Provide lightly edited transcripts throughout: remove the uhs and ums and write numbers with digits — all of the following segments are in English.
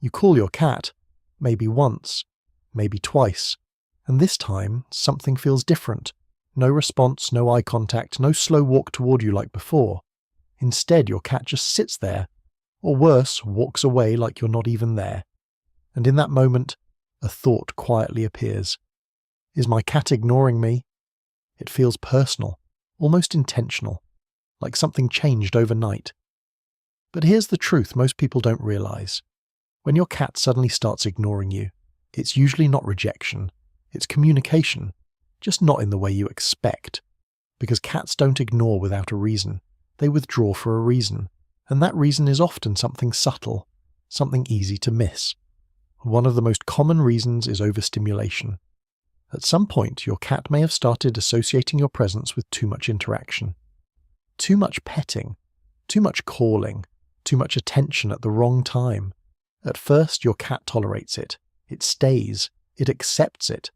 You call your cat, maybe once, maybe twice, and this time something feels different. No response, no eye contact, no slow walk toward you like before. Instead, your cat just sits there, or worse, walks away like you're not even there. And in that moment, a thought quietly appears. Is my cat ignoring me? It feels personal, almost intentional, like something changed overnight. But here's the truth most people don't realize. When your cat suddenly starts ignoring you, it's usually not rejection, it's communication, just not in the way you expect. Because cats don't ignore without a reason, they withdraw for a reason, and that reason is often something subtle, something easy to miss. One of the most common reasons is overstimulation. At some point, your cat may have started associating your presence with too much interaction. Too much petting, too much calling, too much attention at the wrong time. At first, your cat tolerates it. It stays. It accepts it.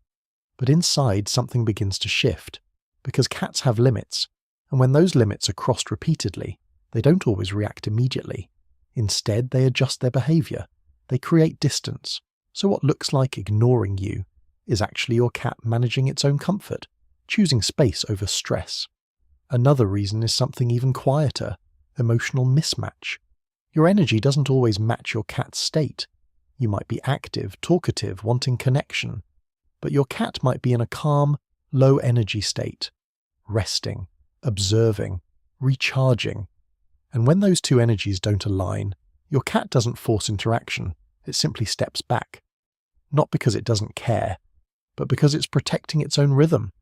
But inside, something begins to shift. Because cats have limits, and when those limits are crossed repeatedly, they don't always react immediately. Instead, they adjust their behavior. They create distance. So what looks like ignoring you is actually your cat managing its own comfort, choosing space over stress. Another reason is something even quieter, emotional mismatch. Your energy doesn't always match your cat's state. You might be active, talkative, wanting connection, but your cat might be in a calm, low-energy state, resting, observing, recharging. And when those two energies don't align, your cat doesn't force interaction, it simply steps back. Not because it doesn't care, but because it's protecting its own rhythm.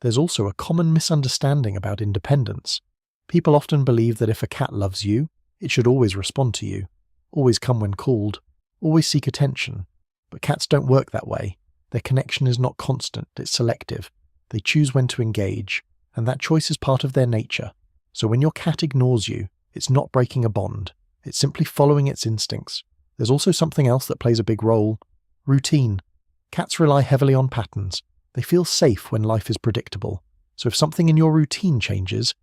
There's also a common misunderstanding about independence. People often believe that if a cat loves you, it should always respond to you, always come when called, always seek attention. But cats don't work that way. Their connection is not constant, it's selective. They choose when to engage, and that choice is part of their nature. So when your cat ignores you, it's not breaking a bond, it's simply following its instincts. There's also something else that plays a big role: routine. Cats rely heavily on patterns. They feel safe when life is predictable. So if something in your routine changes,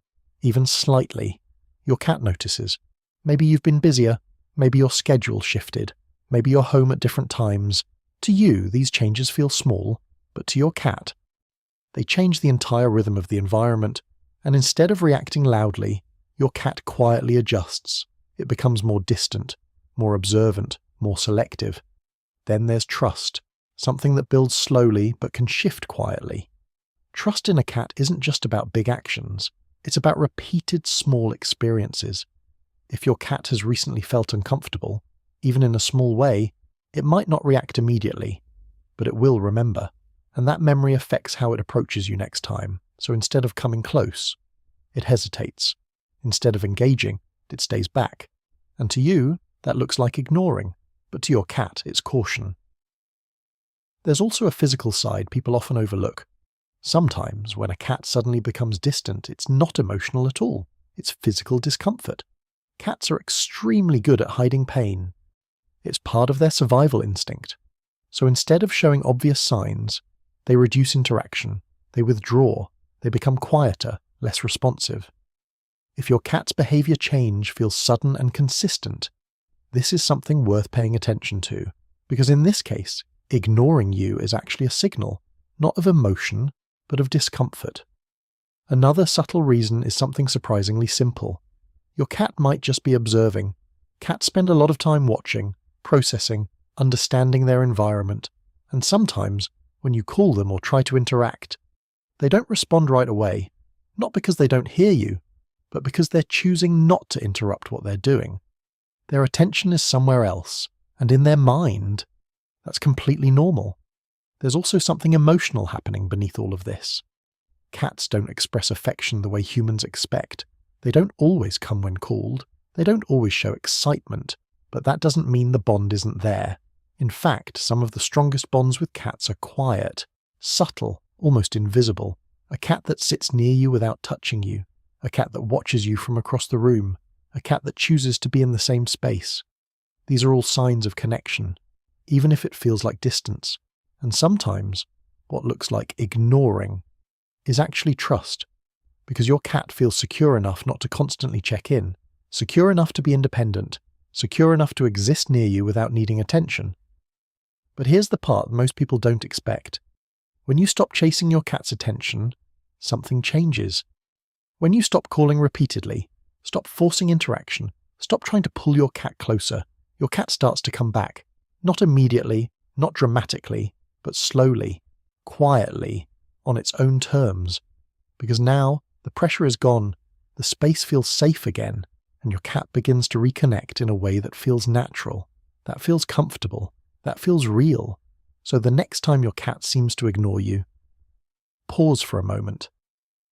even slightly, your cat notices. Maybe you've been busier, maybe your schedule shifted, maybe you're home at different times. To you, these changes feel small, but to your cat, they change the entire rhythm of the environment, and instead of reacting loudly, your cat quietly adjusts. It becomes more distant, more observant, more selective. Then there's trust, something that builds slowly but can shift quietly. Trust in a cat isn't just about big actions, it's about repeated small experiences. If your cat has recently felt uncomfortable, even in a small way, it might not react immediately, but it will remember, and that memory affects how it approaches you next time. So instead of coming close, it hesitates. Instead of engaging, it stays back. And to you, that looks like ignoring, but to your cat, it's caution. There's also a physical side people often overlook. Sometimes, when a cat suddenly becomes distant, it's not emotional at all. It's physical discomfort. Cats are extremely good at hiding pain. It's part of their survival instinct. So instead of showing obvious signs, they reduce interaction, they withdraw, they become quieter, less responsive. If your cat's behavior change feels sudden and consistent, this is something worth paying attention to, because in this case, ignoring you is actually a signal, not of emotion, but of discomfort. Another subtle reason is something surprisingly simple. Your cat might just be observing. Cats spend a lot of time watching, processing, understanding their environment, and sometimes, when you call them or try to interact, they don't respond right away, not because they don't hear you, but because they're choosing not to interrupt what they're doing. Their attention is somewhere else, and in their mind, that's completely normal. There's also something emotional happening beneath all of this. Cats don't express affection the way humans expect. They don't always come when called. They don't always show excitement, but that doesn't mean the bond isn't there. In fact, some of the strongest bonds with cats are quiet, subtle, almost invisible. A cat that sits near you without touching you. A cat that watches you from across the room. A cat that chooses to be in the same space. These are all signs of connection, even if it feels like distance. And sometimes, what looks like ignoring is actually trust, because your cat feels secure enough not to constantly check in, secure enough to be independent, secure enough to exist near you without needing attention. But here's the part most people don't expect. When you stop chasing your cat's attention, something changes. When you stop calling repeatedly, stop forcing interaction, stop trying to pull your cat closer, your cat starts to come back. Not immediately, not dramatically, but slowly, quietly, on its own terms. Because now, the pressure is gone, the space feels safe again, and your cat begins to reconnect in a way that feels natural, that feels comfortable, that feels real. So the next time your cat seems to ignore you, pause for a moment.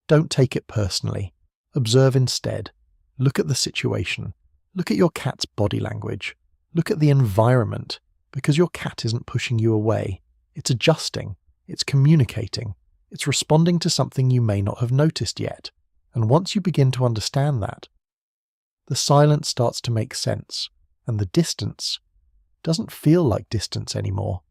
Don't take it personally. Observe instead. Look at the situation. Look at your cat's body language. Look at the environment, because your cat isn't pushing you away. It's adjusting. It's communicating. It's responding to something you may not have noticed yet. And once you begin to understand that, the silence starts to make sense, and the distance doesn't feel like distance anymore.